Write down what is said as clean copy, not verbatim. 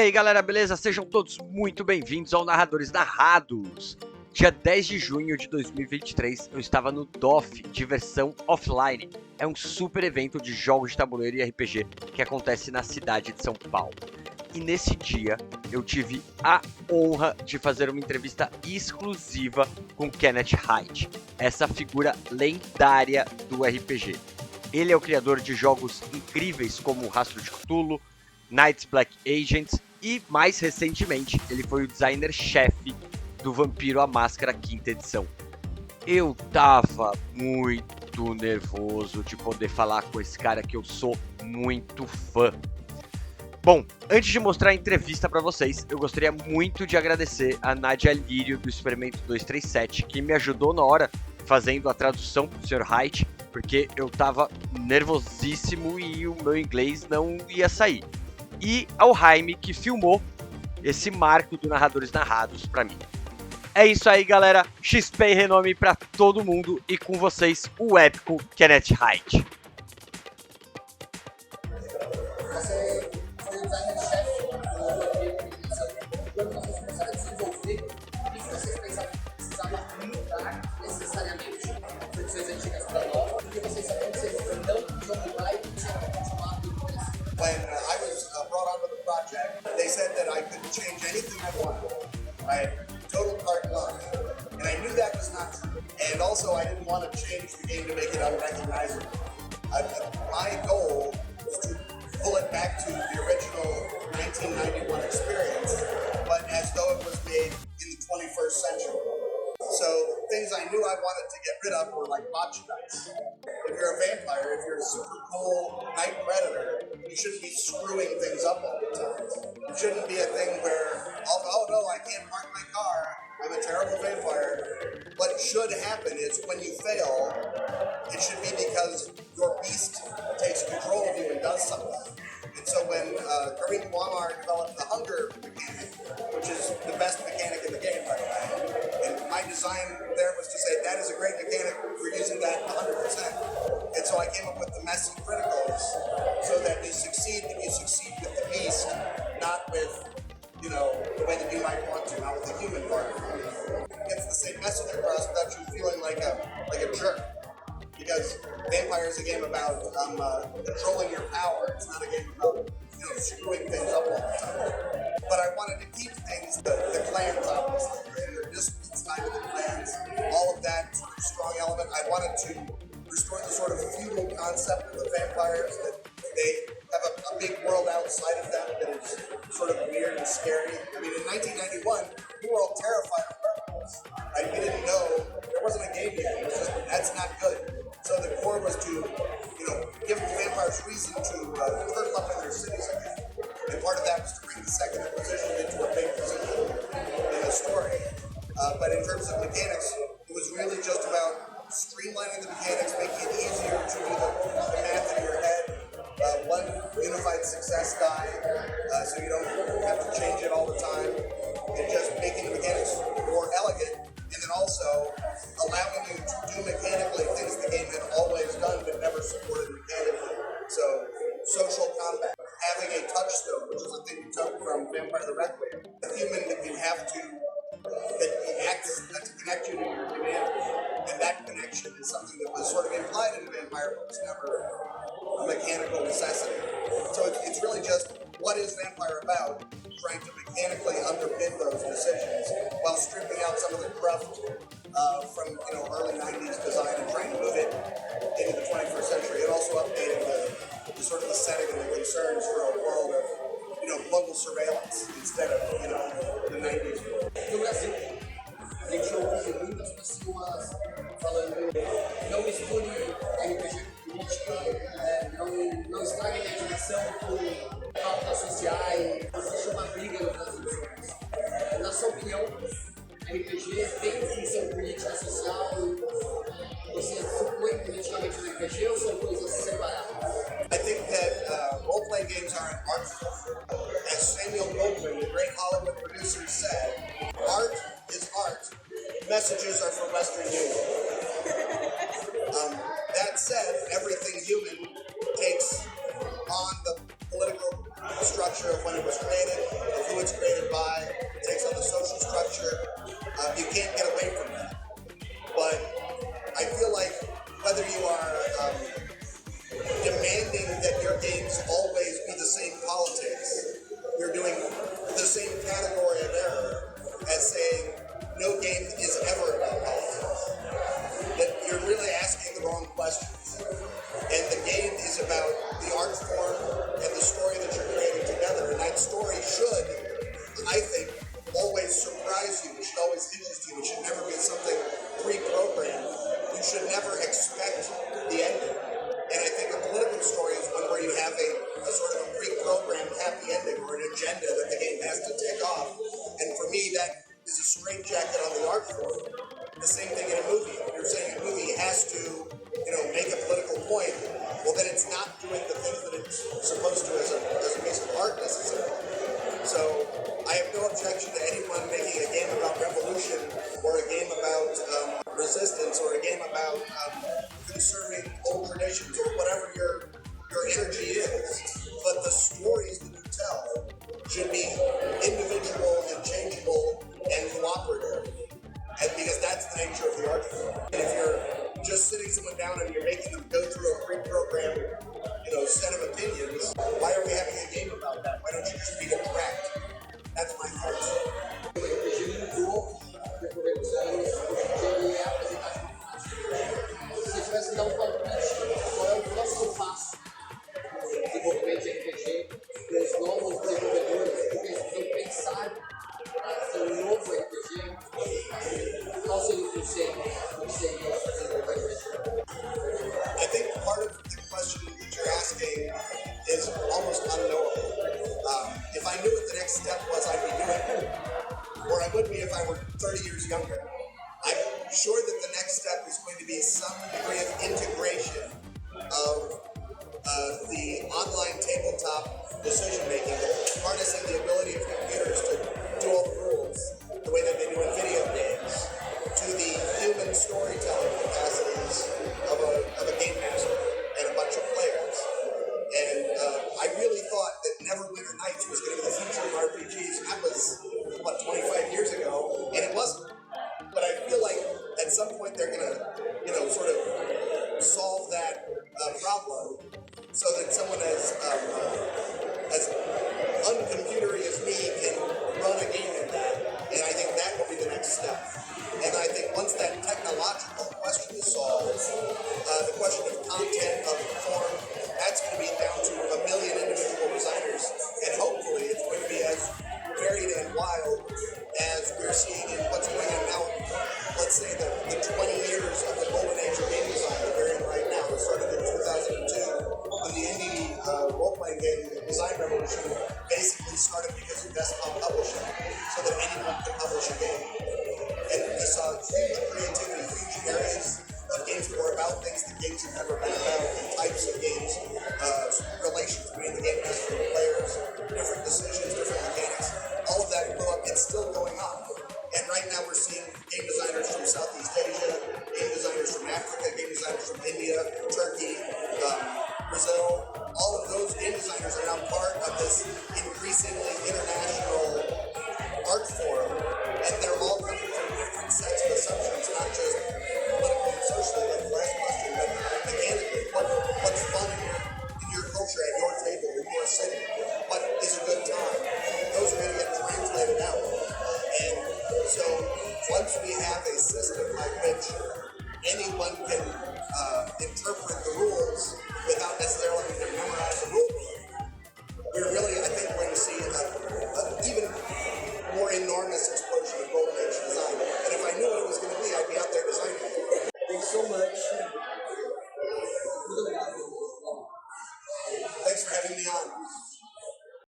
aí galera, beleza? Sejam todos muito bem-vindos ao Narradores Narrados. Dia 10 de junho de 2023 eu estava no DOF, Diversão Offline. É um super evento de jogos de tabuleiro e RPG que acontece na cidade de São Paulo. E nesse dia eu tive a honra de fazer uma entrevista exclusiva com Kenneth Hite, essa figura lendária do RPG. Ele é o criador de jogos incríveis como Rastro de Cthulhu, Night's Black Agents e, mais recentemente, ele foi o designer-chefe do Vampiro, a Máscara, 5ª edição. Eu tava muito nervoso de poder falar com esse cara que eu sou muito fã. Bom, antes de mostrar a entrevista para vocês, eu gostaria muito de agradecer a Nadja Lírio do Experimento 237, que me ajudou na hora fazendo a tradução pro Sr. Hite, porque eu tava nervosíssimo e o meu inglês não ia sair. E ao Hime, que filmou esse marco do Narradores Narrados pra mim. É isso aí, galera. XP e renome pra todo mundo e com vocês o épico Kenneth Hite. Você foi o designer-chefe quando vocês começaram a desenvolver, o que vocês pensavam que precisava mudar necessariamente de versões antigas para novas, porque vocês sabiam que vocês não jogo live e tinham continuado com isso. When I was brought onto the project, they said that I could change anything I wanted. I had total carte blanche, and I knew that was not true. And also, I didn't want to change the game to make it unrecognizable. My goal was to pull it back to the original 1991 experience, but as though it was made in the 21st century. So things I knew I wanted to get rid of were like botch dice. If you're a vampire, if you're a super cool night predator, you shouldn't be screwing things up all the time. It shouldn't be a thing where, oh no, I can't park my car, I'm a terrible vampire. What should happen is when you fail, it should be because your beast takes control of you and does something. And so when Karim Muammar developed the hunger mechanic, which is the best mechanic in the game, by the way, and my design there was to say that is a great mechanic, we're using that 100%. And so I came up with the messy criticals so that you succeed with the beast, not with, the way that you might want to, not with the human part. It gets the same message across without you feeling like a jerk. Because Vampire is a game about controlling your power. It's not a game about screwing things up all the time. But I wanted to keep things, the clans obviously, and the disputes side of the clans, all of that sort of strong element. I wanted to restore the sort of feudal concept of the vampires, that they have a big world outside of them that is sort of weird and scary. I mean, in 1991, we were all terrified of werewolves. We didn't know, there wasn't a game yet. It was just, that's not good. So the core was to, give the vampires reason to curl up in their cities again. And part of that was to bring the Second Inquisition into a big position in the story. But in terms of mechanics, it was really just about streamlining the mechanics, making it easier to do the math in your head. One unified success die, so you don't have to change it all the time. And just making the mechanics more elegant. And then also allowing you to do mechanically things the game had always done but never supported mechanically. So, social combat, having a touchstone, which is a thing you took from Vampire the Requiem. A human that you have to, that acts to connect you to your humanity. And that connection is something that was sort of implied in Vampire, but was never a mechanical necessity. So it's really just, what is Vampire about? Trying to mechanically underpin those decisions while stripping out some of the cruft from early 90s design and trying to move it into the 21st century, and also updating the sort of the setting and the concerns for a world of global surveillance instead of the 90s world. No Brasil, a gente ouve muitas pessoas falando: não misture RPG com política, não estrague a imaginação com pautas sociais, existe uma briga no Brasil. Na sua opinião, RPG tem função política social? Você supõe politicamente no RPG ou são coisas separadas? I think that role-playing games are an art form. As Samuel Goldwyn, the great Hollywood producer, said, art is art. Messages are for Western Union. That said, everything human takes on the political structure of when it was created, of who it's created by, takes on the social structure. You can't get away from that. But I feel like whether you are demanding that your games always be the same politics, you're doing the same category of error as saying no game is ever about politics. That you're really asking the wrong questions. And the game is about the art form and the story that you're creating together. And that story should, I think, always surprise you. It should always interest you. It should never be something pre-programmed. You should never expect the ending. And I think a political story is one where you have a sort of a pre-programmed happy ending or an agenda that the game has to take off. And for me, that is a straitjacket on the art form. The same thing in a movie. If you're saying a movie has to, make a political point, well, then it's not doing the things that it's supposed to as a piece of art necessarily. So I have no objection to anyone making a game about revolution or a game about resistance or a game about conserving old traditions or whatever your energy is. But the stories that you tell should be individual and changeable and cooperative. And because that's the nature of the art form. And if you're just sitting someone down and you're making them go through a pre-programmed, set of opinions, why are we having a game about that? Why don't you just read it correct? That's my thoughts. Se tivesse que dar um palpite, qual é o próximo passo no desenvolvimento de RPG dos novos desenvolvedores, porque eles precisam pensar em um novo RPG, qual seria o conselho que seria desenvolver RPG? I think part of the question that you're asking is almost unknowable. If I knew what the next step was, I'd be doing it. Or I would be if I were 30 years younger. I'm sure that the next step is going to be some degree of integration of the online tabletop decision-making, harnessing the ability of computers to do all the rules the way that they do in video games, to the human storytelling capacities of a game master and a bunch of players. And I really thought that Neverwinter Nights was going to be the future of RPGs. That was, 25 years ago, and it wasn't. But I feel like at some point they're going to, sort of solve that problem so that someone as uncomputery as me can run a game in that. And I think that will be the next step. And I think once that technological question is solved, the question of content, of form, that's going to be down to a million individual designers. And hopefully it's going to be as varied and wild as we're seeing in what's going on now. Let's say the 20 years of the golden age of game design that we're in right now. It started in 2002 when the indie role-playing game design revolution basically started because of desktop publishing, so that anyone could publish a game. And we saw huge creativity, huge areas of games that were about things that games have never been about, and types of games, relations between the game master and the players, different decisions, different mechanics. All of that blew up. It's still going on. And right now we're seeing game designers from Southeast Asia, game designers from Africa, game designers from India, Turkey, Brazil. All of those game designers are now part of this increasingly international art form. And they're all coming from different sets of assumptions, not just politically and socially, like the last question, but mechanically. What's fun in your culture, at your table, in your city? What is a good time? Those are going to get translated out. And so once we have a system like which anyone can interpret the rules without necessarily having to memorize the rule book, we're really, I think, going to see an even more enormous explosion of golden age design. And if I knew what it was going to be, I'd be out there designing it. Thanks so much.